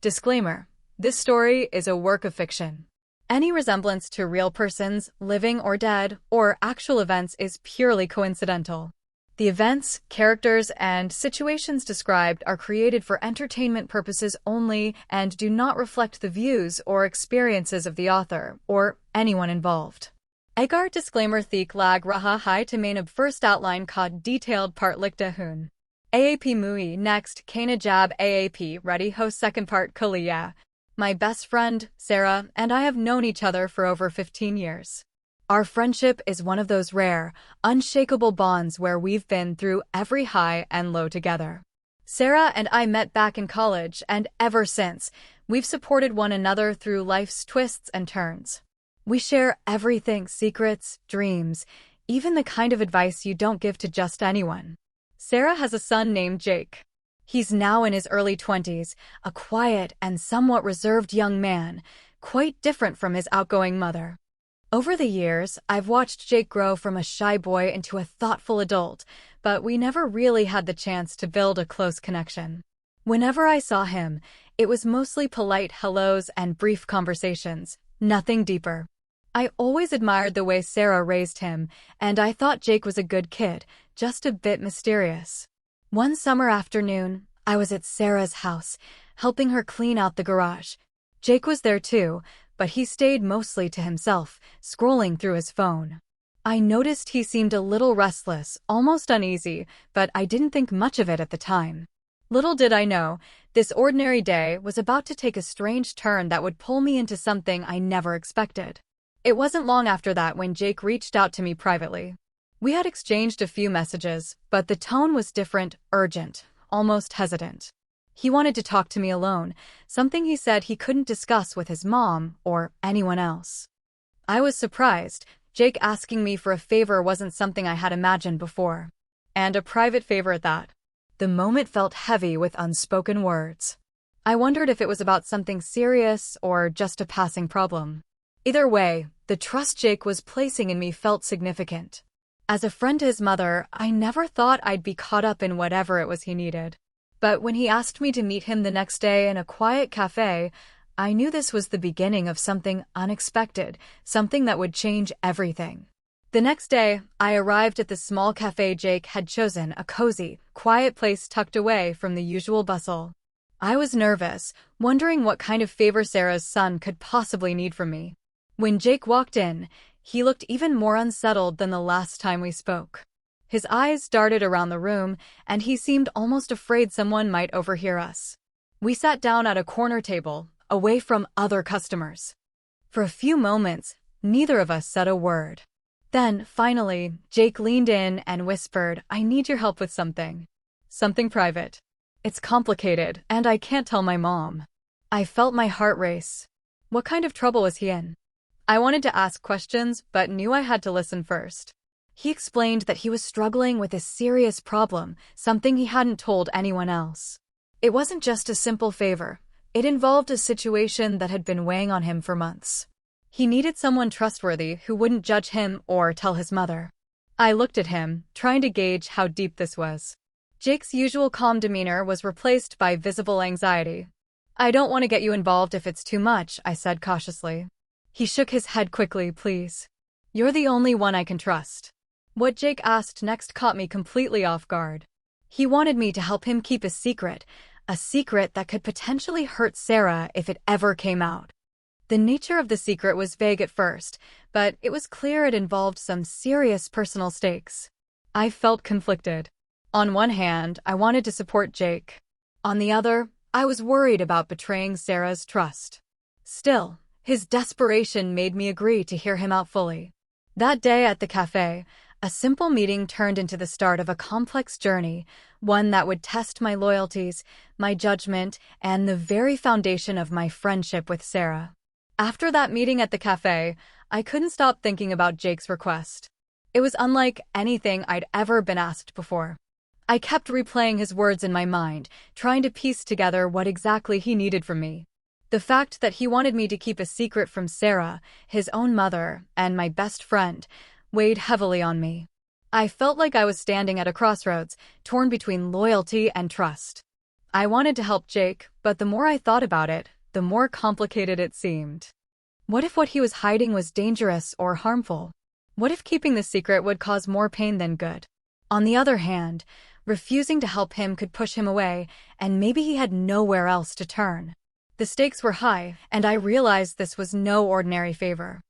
Disclaimer: this story is a work of fiction. Any resemblance to real persons, living or dead, or actual events is purely coincidental. The events, characters, and situations described are created for entertainment purposes only and do not reflect the views or experiences of the author or anyone involved. Agar disclaimer thik lag raha hai to main of first outline kod detailed part likta hun. AAP Mui next Kana Jab AAP ready ho second part Kalia. My best friend, Sarah, and I have known each other for over 15 years. Our friendship is one of those rare, unshakable bonds where we've been through every high and low together. Sarah and I met back in college, and ever since, we've supported one another through life's twists and turns. We share everything, secrets, dreams, even the kind of advice you don't give to just anyone. Sarah has a son named Jake. He's now in his early 20s, a quiet and somewhat reserved young man, quite different from his outgoing mother. Over the years, I've watched Jake grow from a shy boy into a thoughtful adult, but we never really had the chance to build a close connection. Whenever I saw him, it was mostly polite hellos and brief conversations, nothing deeper. I always admired the way Sarah raised him, and I thought Jake was a good kid, just a bit mysterious. One summer afternoon, I was at Sarah's house, helping her clean out the garage. Jake was there too, but he stayed mostly to himself, scrolling through his phone. I noticed he seemed a little restless, almost uneasy, but I didn't think much of it at the time. Little did I know, this ordinary day was about to take a strange turn that would pull me into something I never expected. It wasn't long after that when Jake reached out to me privately. We had exchanged a few messages, but the tone was different, urgent, almost hesitant. He wanted to talk to me alone, something he said he couldn't discuss with his mom or anyone else. I was surprised. Jake asking me for a favor wasn't something I had imagined before. And a private favor at that. The moment felt heavy with unspoken words. I wondered if it was about something serious or just a passing problem. Either way, the trust Jake was placing in me felt significant. As a friend to his mother, I never thought I'd be caught up in whatever it was he needed. But when he asked me to meet him the next day in a quiet cafe, I knew this was the beginning of something unexpected, something that would change everything. The next day, I arrived at the small cafe Jake had chosen, a cozy, quiet place tucked away from the usual bustle. I was nervous, wondering what kind of favor Sarah's son could possibly need from me. When Jake walked in, he looked even more unsettled than the last time we spoke. His eyes darted around the room, and he seemed almost afraid someone might overhear us. We sat down at a corner table, away from other customers. For a few moments, neither of us said a word. Then, finally, Jake leaned in and whispered, "I need your help with something. Something private. It's complicated, and I can't tell my mom." I felt my heart race. What kind of trouble was he in? I wanted to ask questions, but knew I had to listen first. He explained that he was struggling with a serious problem, something he hadn't told anyone else. It wasn't just a simple favor. It involved a situation that had been weighing on him for months. He needed someone trustworthy who wouldn't judge him or tell his mother. I looked at him, trying to gauge how deep this was. Jake's usual calm demeanor was replaced by visible anxiety. "I don't want to get you involved if it's too much," I said cautiously. He shook his head quickly. "Please. You're the only one I can trust." What Jake asked next caught me completely off guard. He wanted me to help him keep a secret that could potentially hurt Sarah if it ever came out. The nature of the secret was vague at first, but it was clear it involved some serious personal stakes. I felt conflicted. On one hand, I wanted to support Jake. On the other, I was worried about betraying Sarah's trust. Still, his desperation made me agree to hear him out fully. That day at the cafe, a simple meeting turned into the start of a complex journey, one that would test my loyalties, my judgment, and the very foundation of my friendship with Sarah. After that meeting at the cafe, I couldn't stop thinking about Jake's request. It was unlike anything I'd ever been asked before. I kept replaying his words in my mind, trying to piece together what exactly he needed from me. The fact that he wanted me to keep a secret from Sarah, his own mother, and my best friend, weighed heavily on me. I felt like I was standing at a crossroads, torn between loyalty and trust. I wanted to help Jake, but the more I thought about it, the more complicated it seemed. What if what he was hiding was dangerous or harmful? What if keeping the secret would cause more pain than good? On the other hand, refusing to help him could push him away, and maybe he had nowhere else to turn. The stakes were high, and I realized this was no ordinary favor.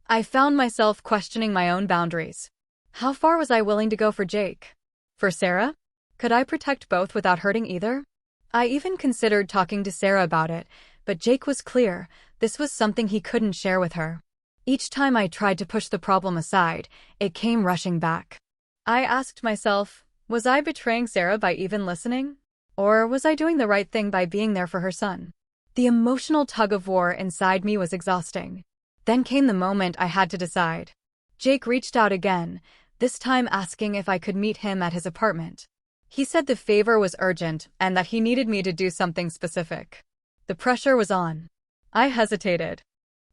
I found myself questioning my own boundaries. How far was I willing to go for Jake? For Sarah? Could I protect both without hurting either? I even considered talking to Sarah about it, but Jake was clear. This was something he couldn't share with her. Each time I tried to push the problem aside, it came rushing back. I asked myself, was I betraying Sarah by even listening? Or was I doing the right thing by being there for her son? The emotional tug-of-war inside me was exhausting. Then came the moment I had to decide. Jake reached out again, this time asking if I could meet him at his apartment. He said the favor was urgent and that he needed me to do something specific. The pressure was on. I hesitated.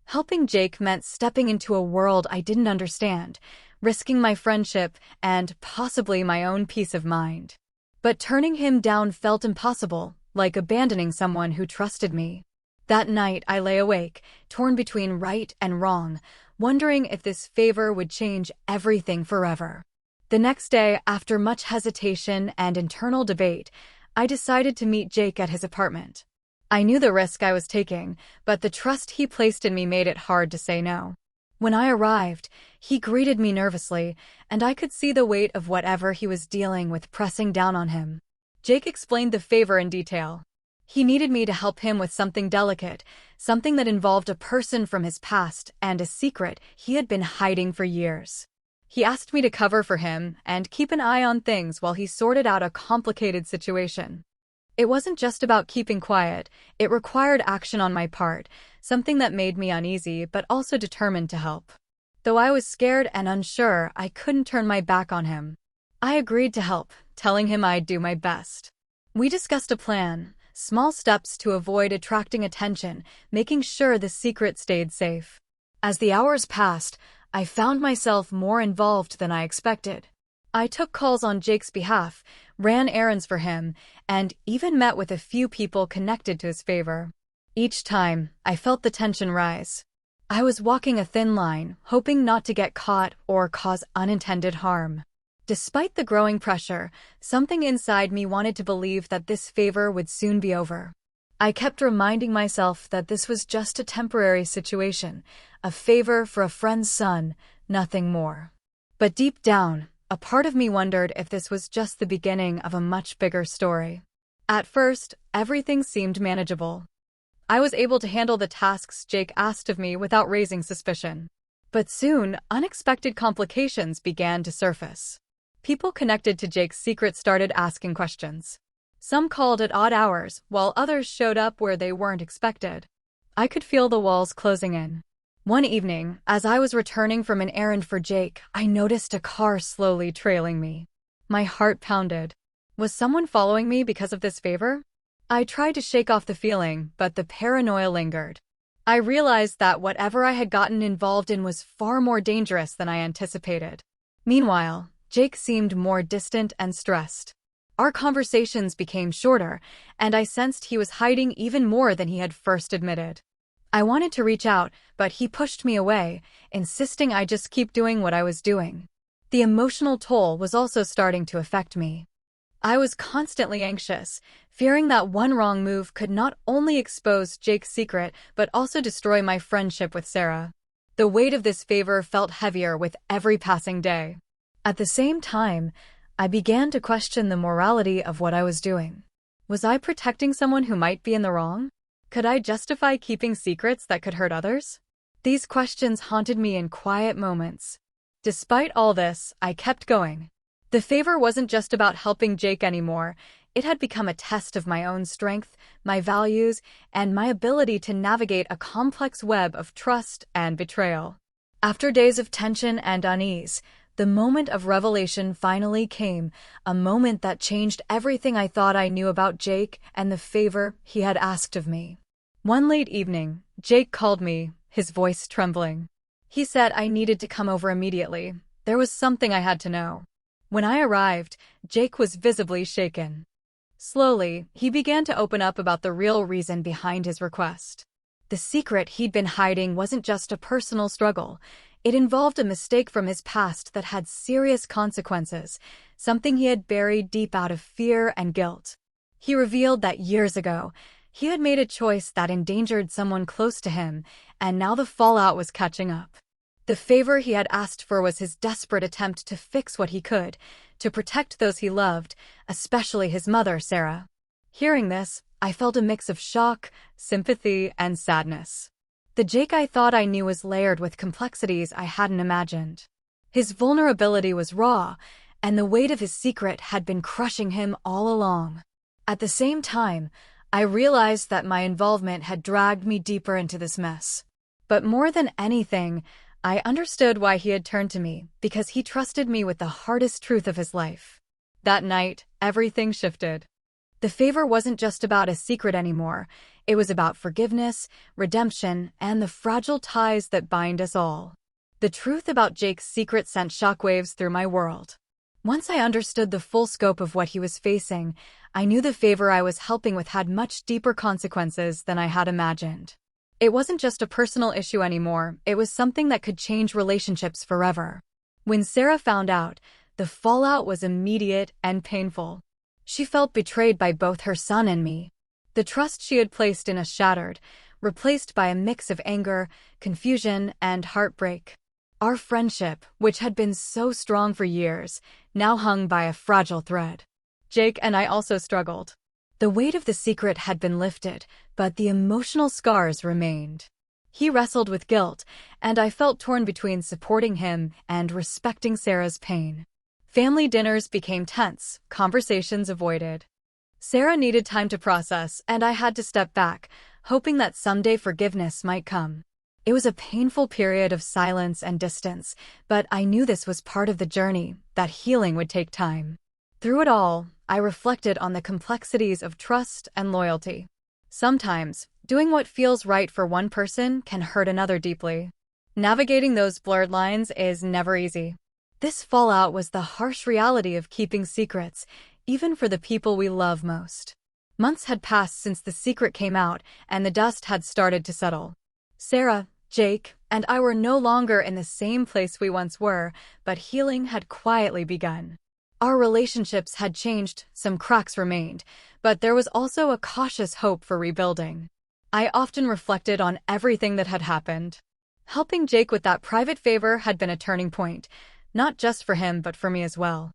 Helping Jake meant stepping into a world I didn't understand, risking my friendship and possibly my own peace of mind. But turning him down felt impossible, like abandoning someone who trusted me. That night I lay awake, torn between right and wrong, wondering if this favor would change everything forever. The next day, after much hesitation and internal debate, I decided to meet Jake at his apartment. I knew the risk I was taking, but the trust he placed in me made it hard to say no. When I arrived, he greeted me nervously, and I could see the weight of whatever he was dealing with pressing down on him. Jake explained the favor in detail. He needed me to help him with something delicate, something that involved a person from his past and a secret he had been hiding for years. He asked me to cover for him and keep an eye on things while he sorted out a complicated situation. It wasn't just about keeping quiet, it required action on my part, something that made me uneasy but also determined to help. Though I was scared and unsure, I couldn't turn my back on him. I agreed to help, telling him I'd do my best. We discussed a plan. Small steps to avoid attracting attention, making sure the secret stayed safe. As the hours passed, I found myself more involved than I expected. I took calls on Jake's behalf, ran errands for him, and even met with a few people connected to his favor. Each time, I felt the tension rise. I was walking a thin line, hoping not to get caught or cause unintended harm. Despite the growing pressure, something inside me wanted to believe that this favor would soon be over. I kept reminding myself that this was just a temporary situation, a favor for a friend's son, nothing more. But deep down, a part of me wondered if this was just the beginning of a much bigger story. At first, everything seemed manageable. I was able to handle the tasks Jake asked of me without raising suspicion. But soon, unexpected complications began to surface. People connected to Jake's secret started asking questions. Some called at odd hours, while others showed up where they weren't expected. I could feel the walls closing in. One evening, as I was returning from an errand for Jake, I noticed a car slowly trailing me. My heart pounded. Was someone following me because of this favor? I tried to shake off the feeling, but the paranoia lingered. I realized that whatever I had gotten involved in was far more dangerous than I anticipated. Meanwhile, Jake seemed more distant and stressed. Our conversations became shorter, and I sensed he was hiding even more than he had first admitted. I wanted to reach out, but he pushed me away, insisting I just keep doing what I was doing. The emotional toll was also starting to affect me. I was constantly anxious, fearing that one wrong move could not only expose Jake's secret, but also destroy my friendship with Sarah. The weight of this favor felt heavier with every passing day. At the same time, I began to question the morality of what I was doing. Was I protecting someone who might be in the wrong? Could I justify keeping secrets that could hurt others? These questions haunted me in quiet moments. Despite all this, I kept going. The favor wasn't just about helping Jake anymore. It had become a test of my own strength, my values, and my ability to navigate a complex web of trust and betrayal. After days of tension and unease, the moment of revelation finally came, a moment that changed everything I thought I knew about Jake and the favor he had asked of me. One late evening, Jake called me, his voice trembling. He said I needed to come over immediately. There was something I had to know. When I arrived, Jake was visibly shaken. Slowly, he began to open up about the real reason behind his request. The secret he'd been hiding wasn't just a personal struggle. It involved a mistake from his past that had serious consequences, something he had buried deep out of fear and guilt. He revealed that years ago, he had made a choice that endangered someone close to him, and now the fallout was catching up. The favor he had asked for was his desperate attempt to fix what he could, to protect those he loved, especially his mother, Sarah. Hearing this, I felt a mix of shock, sympathy, and sadness. The Jake I thought I knew was layered with complexities I hadn't imagined. His vulnerability was raw, and the weight of his secret had been crushing him all along. At the same time, I realized that my involvement had dragged me deeper into this mess. But more than anything, I understood why he had turned to me, because he trusted me with the hardest truth of his life. That night, everything shifted. The favor wasn't just about a secret anymore. It was about forgiveness, redemption, and the fragile ties that bind us all. The truth about Jake's secret sent shockwaves through my world. Once I understood the full scope of what he was facing, I knew the favor I was helping with had much deeper consequences than I had imagined. It wasn't just a personal issue anymore, it was something that could change relationships forever. When Sarah found out, the fallout was immediate and painful. She felt betrayed by both her son and me. The trust she had placed in us shattered, replaced by a mix of anger, confusion, and heartbreak. Our friendship, which had been so strong for years, now hung by a fragile thread. Jake and I also struggled. The weight of the secret had been lifted, but the emotional scars remained. He wrestled with guilt, and I felt torn between supporting him and respecting Sarah's pain. Family dinners became tense, conversations avoided. Sarah needed time to process, and I had to step back, hoping that someday forgiveness might come. It was a painful period of silence and distance, but I knew this was part of the journey, that healing would take time. Through it all, I reflected on the complexities of trust and loyalty. Sometimes, doing what feels right for one person can hurt another deeply. Navigating those blurred lines is never easy. This fallout was the harsh reality of keeping secrets, even for the people we love most. Months had passed since the secret came out, and the dust had started to settle. Sarah, Jake, and I were no longer in the same place we once were, but healing had quietly begun. Our relationships had changed, some cracks remained, but there was also a cautious hope for rebuilding. I often reflected on everything that had happened. Helping Jake with that private favor had been a turning point, not just for him but for me as well.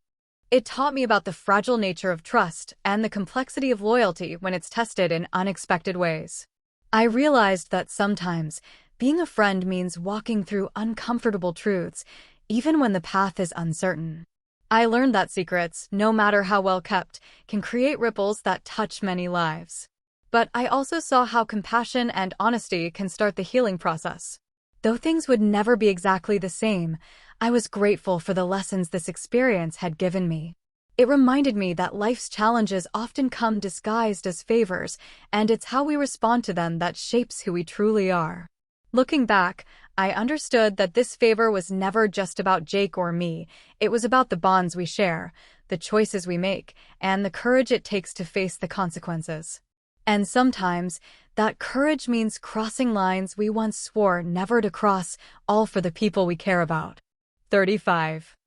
It taught me about the fragile nature of trust and the complexity of loyalty when it's tested in unexpected ways. I realized that sometimes, being a friend means walking through uncomfortable truths, even when the path is uncertain. I learned that secrets, no matter how well kept, can create ripples that touch many lives. But I also saw how compassion and honesty can start the healing process. Though things would never be exactly the same, I was grateful for the lessons this experience had given me. It reminded me that life's challenges often come disguised as favors, and it's how we respond to them that shapes who we truly are. Looking back, I understood that this favor was never just about Jake or me. It was about the bonds we share, the choices we make, and the courage it takes to face the consequences. And sometimes, that courage means crossing lines we once swore never to cross, all for the people we care about. 35.